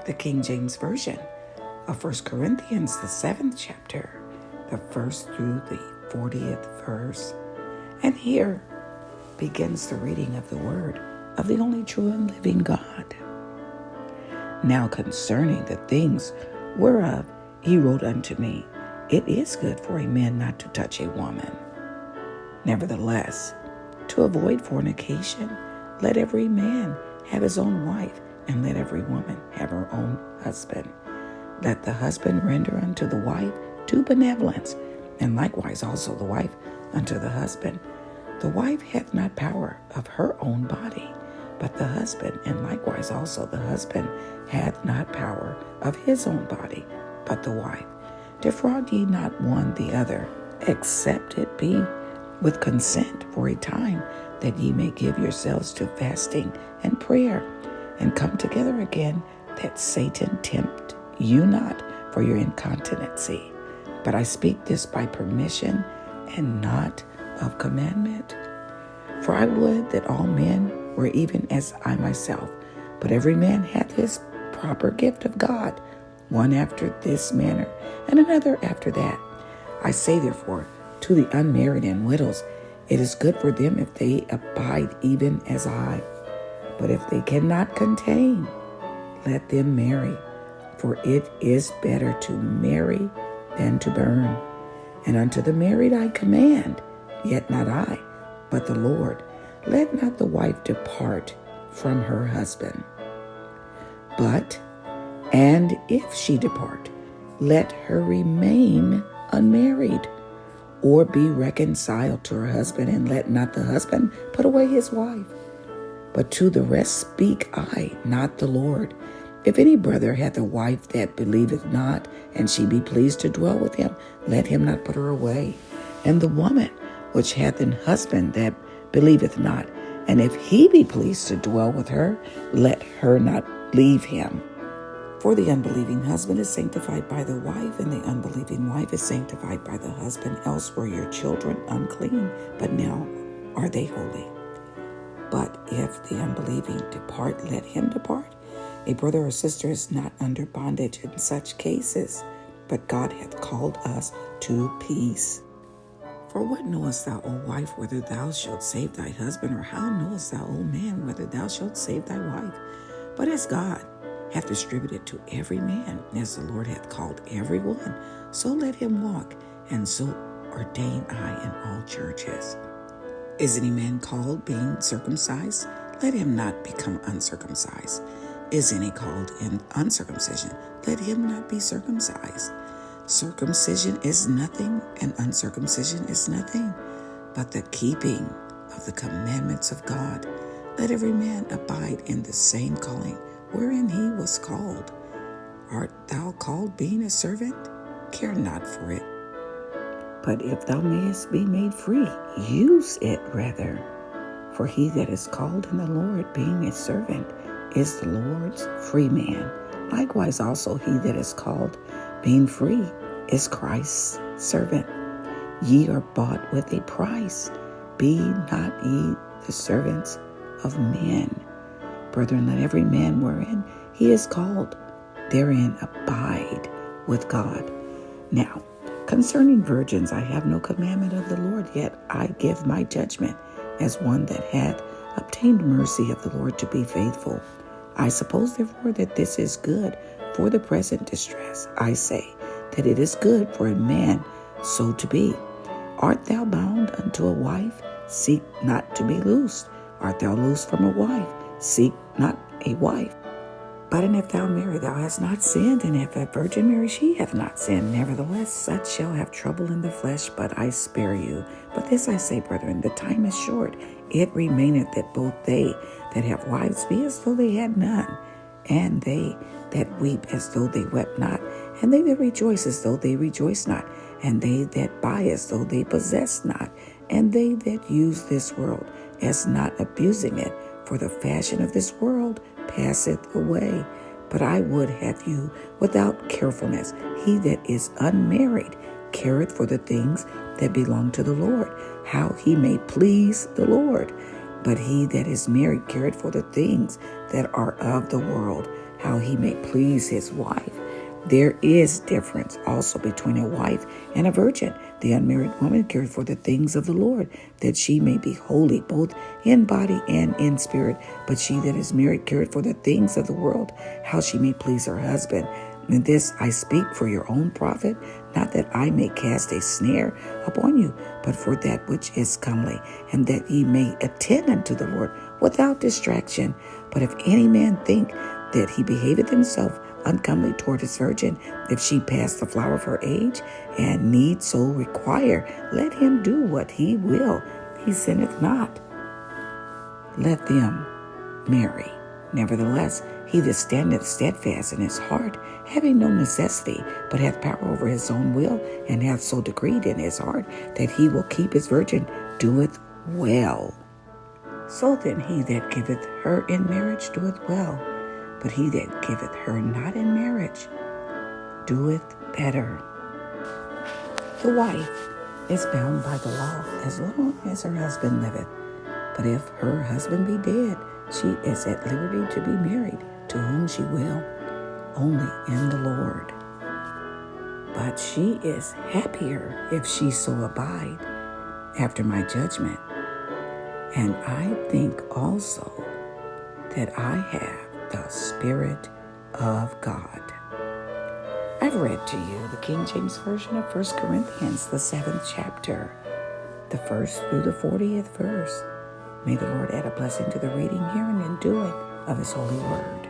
the King James Version of 1 Corinthians, the 7th chapter, the 1st through the 40th verse. And here begins the reading of the word of the only true and living God. Now concerning the things whereof he wrote unto me, it is good for a man not to touch a woman. Nevertheless, to avoid fornication, let every man have his own wife, and let every woman have her own husband. Let the husband render unto the wife due benevolence, and likewise also the wife unto the husband. The wife hath not power of her own body, but the husband, and likewise also the husband hath not power of his own body, but the wife. Defraud ye not one the other, except it be with consent for a time, that ye may give yourselves to fasting and prayer, and come together again, that Satan tempt you not for your incontinency. But I speak this by permission, and not of commandment. For I would that all men were even as I myself, but every man hath his proper gift of God, one after this manner, and another after that. I say therefore to the unmarried and widows, it is good for them if they abide even as I. But if they cannot contain, let them marry, for it is better to marry than to burn. And unto the married I command, yet not I, but the Lord, let not the wife depart from her husband. And if she depart, let her remain unmarried, or be reconciled to her husband, and let not the husband put away his wife. But to the rest speak I, not the Lord. If any brother hath a wife that believeth not, and she be pleased to dwell with him, let him not put her away. And the woman which hath an husband that believeth not, and if he be pleased to dwell with her, let her not leave him. For the unbelieving husband is sanctified by the wife, and the unbelieving wife is sanctified by the husband. Else were your children unclean, but now are they holy. But if the unbelieving depart, let him depart. A brother or sister is not under bondage in such cases, but God hath called us to peace. For what knowest thou, O wife, whether thou shalt save thy husband? Or how knowest thou, O man, whether thou shalt save thy wife? But as God hath distributed to every man, as the Lord hath called every one, so let him walk, and so ordain I in all churches. Is any man called being circumcised? Let him not become uncircumcised. Is any called in uncircumcision? Let him not be circumcised. Circumcision is nothing, and uncircumcision is nothing, but the keeping of the commandments of God. Let every man abide in the same calling wherein he was called. Art thou called being a servant? Care not for it. But if thou mayest be made free, use it rather. For he that is called in the Lord, being a servant, is the Lord's free man. Likewise also he that is called, being free, is Christ's servant. Ye are bought with a price. Be not ye the servants of men. Brethren, let every man wherein he is called, therein abide with God. Now, concerning virgins, I have no commandment of the Lord, yet I give my judgment as one that hath obtained mercy of the Lord to be faithful. I suppose, therefore, that this is good for the present distress. I say that it is good for a man so to be. Art thou bound unto a wife? Seek not to be loosed. Art thou loosed from a wife? Seek not a wife. But and if thou marry, thou hast not sinned, and if a virgin marry, she hath not sinned. Nevertheless, such shall have trouble in the flesh, but I spare you. But this I say, brethren, the time is short. It remaineth that both they that have wives be as though they had none, and they that weep as though they wept not, and they that rejoice as though they rejoice not, and they that buy as though they possess not, and they that use this world as not abusing it. For the fashion of this world passeth away. But I would have you without carefulness. He that is unmarried careth for the things that belong to the Lord, how he may please the Lord. But he that is married careth for the things that are of the world, how he may please his wife. There is difference also between a wife and a virgin. The unmarried woman cared for the things of the Lord, that she may be holy both in body and in spirit. But she that is married cared for the things of the world, how she may please her husband. And this I speak for your own profit, not that I may cast a snare upon you, but for that which is comely, and that ye may attend unto the Lord without distraction. But if any man think that he behaveth himself uncomely toward his virgin, if she pass the flower of her age, and need so require, let him do what he will. He sinneth not. Let them marry. Nevertheless, he that standeth steadfast in his heart, having no necessity, but hath power over his own will, and hath so decreed in his heart that he will keep his virgin, doeth well. So then he that giveth her in marriage doeth well, but he that giveth her not in marriage doeth better. The wife is bound by the law as long as her husband liveth. But if her husband be dead, she is at liberty to be married to whom she will, only in the Lord. But she is happier if she so abide after my judgment. And I think also that I have the Spirit of God. I've read to you the King James Version of 1 Corinthians, the 7th chapter, the 1st through the 40th verse. May the Lord add a blessing to the reading, hearing, and doing of his holy word.